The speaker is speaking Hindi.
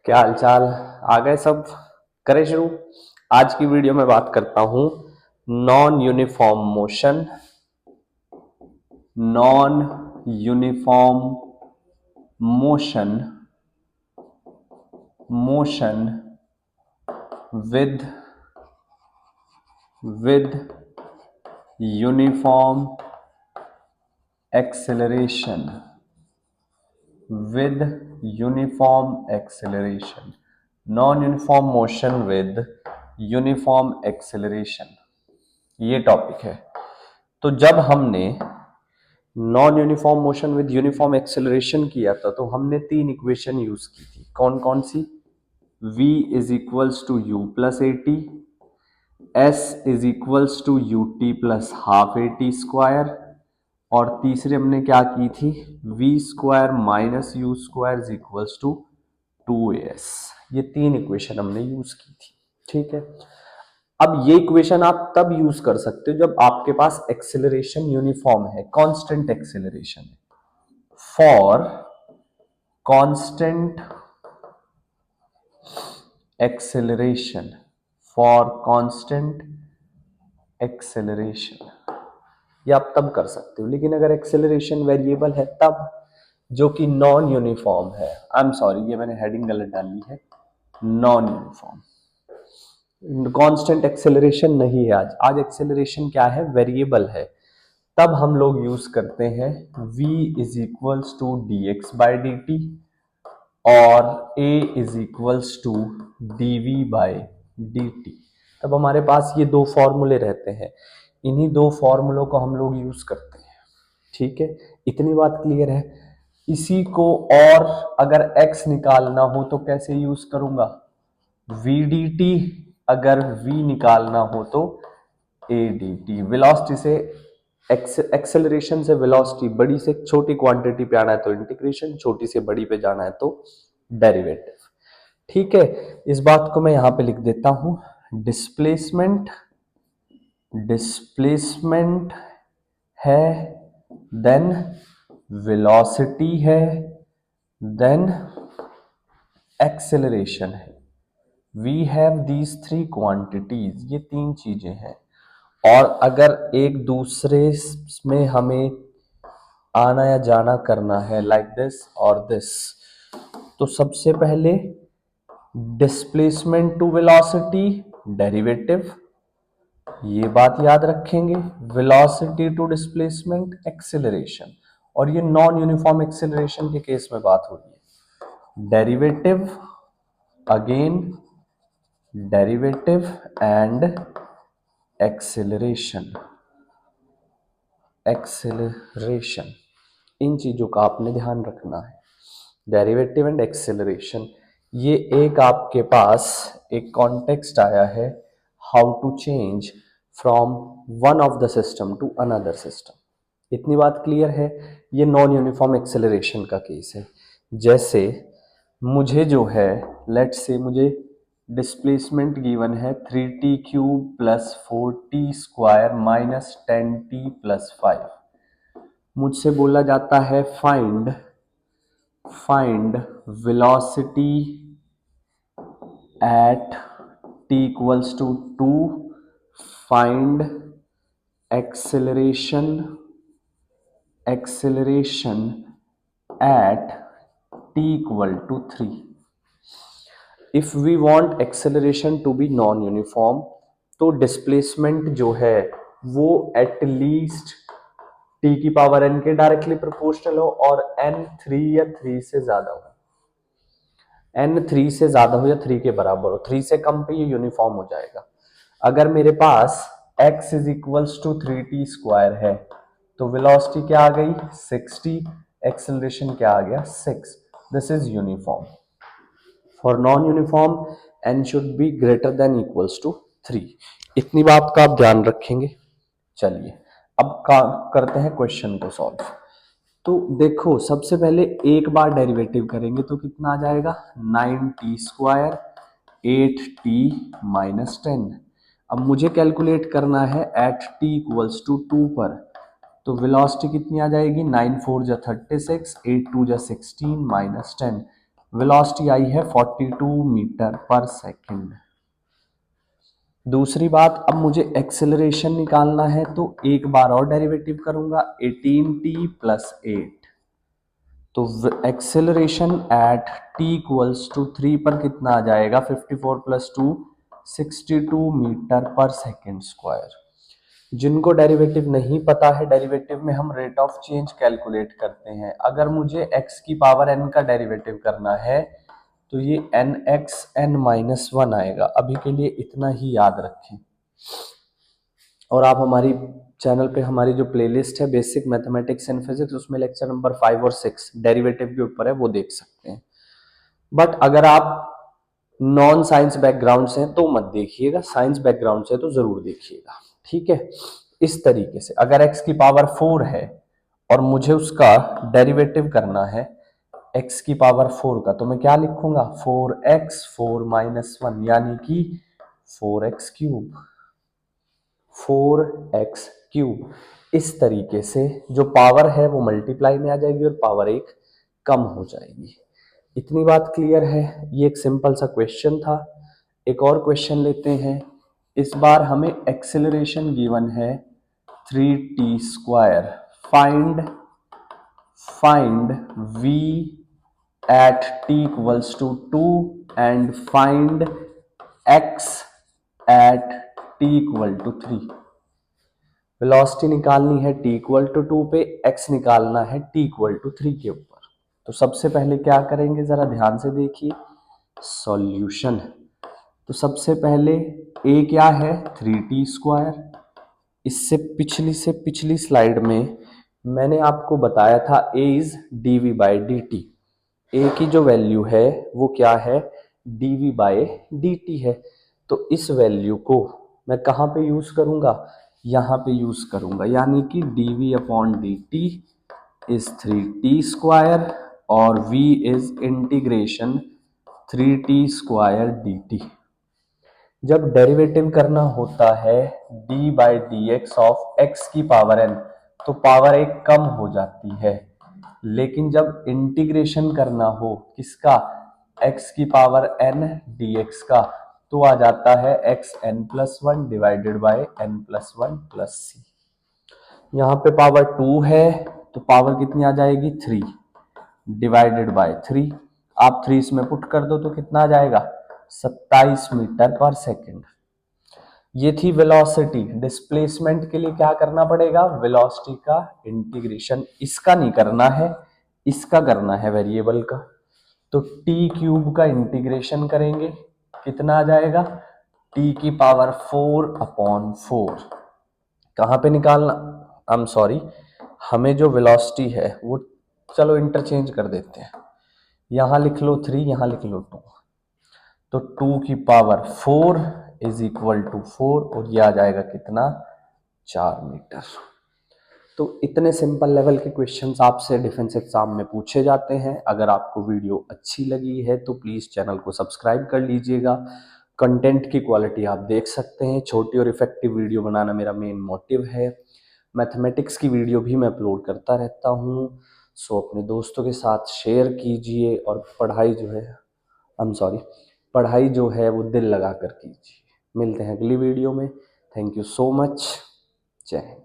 क्या हालचाल। आ गए सब। करें शुरू। आज की वीडियो में बात करता हूं non uniform motion. Non uniform motion motion with uniform acceleration with uniform acceleration, non-uniform motion with uniform acceleration, ये टॉपिक है। तो जब हमने non uniform motion with uniform acceleration किया था तो हमने तीन इक्वेशन यूज की थी। कौन कौन सी? v is equals to u plus a t, s is equals to u t plus half a t square, और तीसरे हमने क्या की थी? V square minus u square is equals to 2as। ये तीन इक्वेशन हमने यूज की थी। ठीक है। अब ये इक्वेशन आप तब यूज कर सकते हो जब आपके पास एक्सेलरेशन यूनिफॉर्म है, कांस्टेंट एक्सेलरेशन है। For constant acceleration, for constant acceleration ये आप तब कर सकते हो। लेकिन अगर एक्सेलरेशन वेरिएबल है तब, जो कि नॉन यूनिफॉर्म है, आई एम सॉरी ये मैंने हेडिंग गलत डाली है, नॉन यूनिफॉर्म, कांस्टेंट एक्सेलरेशन नहीं है। आज एक्सेलरेशन क्या है? वेरिएबल है। तब हम लोग यूज करते हैं v is equals to d x by d t और a is equals to d v by d t. तब हमारे पास ये दो फॉर्मूले रहते हैं। इन्हीं दो फॉर्मूलों को हम लोग यूज करते हैं। ठीक है, इतनी बात क्लियर है। इसी को और अगर x निकालना हो तो कैसे यूज करूंगा? vdt। अगर v निकालना हो तो adt। वेलोसिटी से एक्सेलरेशन से वेलोसिटी, बड़ी से छोटी क्वांटिटी पे आना है तो इंटीग्रेशन, छोटी से बड़ी पे जाना है तो डेरिवेटिव। ठीक है, इस बात को मैं यहां पे लिख देता हूं। डिस्प्लेसमेंट डिस्प्लेसमेंट है, देन वेलोसिटी है, देन एक्सेलरेशन है। We have these three quantities, ये तीन चीजें हैं। और अगर एक दूसरे में हमें आना या जाना करना है, लाइक दिस और दिस, तो सबसे पहले डिस्प्लेसमेंट टू वेलोसिटी डेरिवेटिव, ये बात याद रखेंगे। Velocity to displacement acceleration. और ये नॉन यूनिफॉर्म एक्सेलरेशन के केस में बात हो रही है। Derivative again, derivative and acceleration. Acceleration, इन चीजों का आपने ध्यान रखना है। डेरिवेटिव एंड एक्सेलरेशन, ये एक आपके पास एक कॉन्टेक्स्ट आया है, how to change from one of the system to another system. इतनी बात क्लियर है। ये नॉन यूनिफॉर्म एक्सेलरेशन का केस है। जैसे मुझे जो है, लेट्स से मुझे डिस्प्लेसमेंट गिवन है 3t cube plus 4t square minus 10t plus 5। मुझसे बोला जाता है find velocity at t equals to 2, find acceleration at t equal to 3। If we want acceleration to be non uniform, तो डिस्प्लेसमेंट जो है वो एटलीस्ट t की पावर n के डायरेक्टली प्रोपोर्शनल हो और n 3 या 3 से ज्यादा हो। n 3 से ज्यादा हो या 3 के बराबर हो। 3 से कम पे ये यूनिफॉर्म हो जाएगा। अगर मेरे पास x is equals to 3t square है तो वेलोसिटी क्या आ गई? 60। एक्सेलरेशन क्या आ गया? 6। This is uniform. For non uniform n should be greater than equals to 3। इतनी बात का आप ध्यान रखेंगे। चलिए अब करते हैं क्वेश्चन को सॉल्व। तो देखो, सबसे पहले एक बार डेरिवेटिव करेंगे तो कितना आ जाएगा? 9t square 8t minus 10। अब मुझे कैलकुलेट करना है एट t इक्वल्स टू 2 पर, तो वेलोसिटी कितनी आ जाएगी? 9 4 जा 36, 8 2 जा 16 माइनस 10। वेलोसिटी आई है 42 मीटर पर सेकंड। दूसरी बात, अब मुझे एक्सेलरेशन निकालना है तो एक बार और डेरिवेटिव करूंगा, 18t प्लस 8। तो acceleration at t equals to 3 पर कितना आ जाएगा, 54 plus 2 62 metre per second square. जिनको डेरिवेटिव नहीं पता है, डेरिवेटिव में हम रेट ऑफ चेंज कैलकुलेट करते हैं। अगर मुझे x की पावर n का डेरिवेटिव करना है तो ये nxn-1 आएगा। अभी के लिए इतना ही याद रखें। और आप हमारी चैनल पे हमारी जो प्लेलिस्ट है बेसिक मैथमेटिक्स एंड फिजिक्स, उसमें लेक्चर नंबर 5 और 6 डेरिवेटिव के ऊपर है, वो देख सकते हैं। बट अगर आप नॉन साइंस बैकग्राउंड से हैं तो मत देखिएगा, साइंस बैकग्राउंड से तो जरूर देखिएगा, ठीक है। इस तरीके से अगर x की पावर 4 है और मुझे उसका डेरिवेटिव करना है x की पावर 4 का, तो मैं क्या लिखूंगा, 4x 4 माइनस 1 यानी कि 4x क्यूब, 4x क्यूब। इस तरीके से जो पावर है वो मल्टीप्लाई में आ जाएगी और पावर 1 कम हो जाएगी। इतनी बात क्लियर है। ये एक सिंपल सा क्वेश्चन था। एक और क्वेश्चन लेते हैं। इस बार हमें एक्सेलरेशन गिवन है 3t square. Find v at t equals to 2 and find x at t equal to 3। Velocity निकालनी है t इक्वल टू 2 पे, x निकालना है t इक्वल टू 3 के ऊपर। तो सबसे पहले क्या करेंगे, जरा ध्यान से देखिए सॉल्यूशन। तो सबसे पहले a क्या है, 3t स्क्वायर। इससे पिछली स्लाइड में मैंने आपको बताया था a is dv by dt। a की जो वैल्यू है वो क्या है, dv बाई dt है। तो इस वैल्यू को मैं कहाँ पे यूज करूंगा, यहाँ पे यूज करूंगा, यानी कि dv upon dt is 3t square और v is integration 3t square dt। जब डेरिवेटिव करना होता है d by D x of x की पावर n, तो पावर एक कम हो जाती है। लेकिन जब इंटीग्रेशन करना हो किसका, x की पावर n dx का, तो आ जाता है xn+1 divided by n+1 plus c। यहाँ पे पावर 2 है तो पावर कितनी आ जाएगी, 3 डिवाइडेड बाय 3। आप 3 इसमें पुट कर दो तो कितना आ जाएगा, 27 मीटर पर सेकेंड। ये थी वेलोसिटी। डिस्प्लेसमेंट के लिए क्या करना पड़ेगा, वेलोसिटी का इंटीग्रेशन। इसका नहीं करना है, इसका करना है वेरिएबल का। तो टी क्यूब का इंटीग्रेशन करेंगे, कितना आ जाएगा, टी की पावर 4 अपॉन 4। कहाँ पे निकालना, आई एम सॉरी, हमें जो वेलोसिटी है वो चलो इंटरचेंज कर देते हैं। यहां लिख लो 3, यहां लिख लो 2। तो 2 की पावर 4 इज इक्वल टू 4 और ये आ जाएगा कितना, 4 मीटर। तो इतने सिंपल लेवल के क्वेश्चंस आपसे डिफेंस एग्जाम में पूछे जाते हैं। अगर आपको वीडियो अच्छी लगी है तो प्लीज़ चैनल को सब्सक्राइब कर लीजिएगा। कंटेंट की क्वालिटी आप देख सकते हैं। छोटी और इफेक्टिव वीडियो बनाना मेरा मेन मोटिव है। मैथमेटिक्स की वीडियो भी मैं अपलोड करता रहता हूँ। सो अपने दोस्तों के साथ शेयर कीजिए और पढ़ाई जो है, आई एम सॉरी, पढ़ाई जो है वो दिल लगा कर कीजिए। मिलते हैं अगली वीडियो में। Thank you so much. जय हिंद।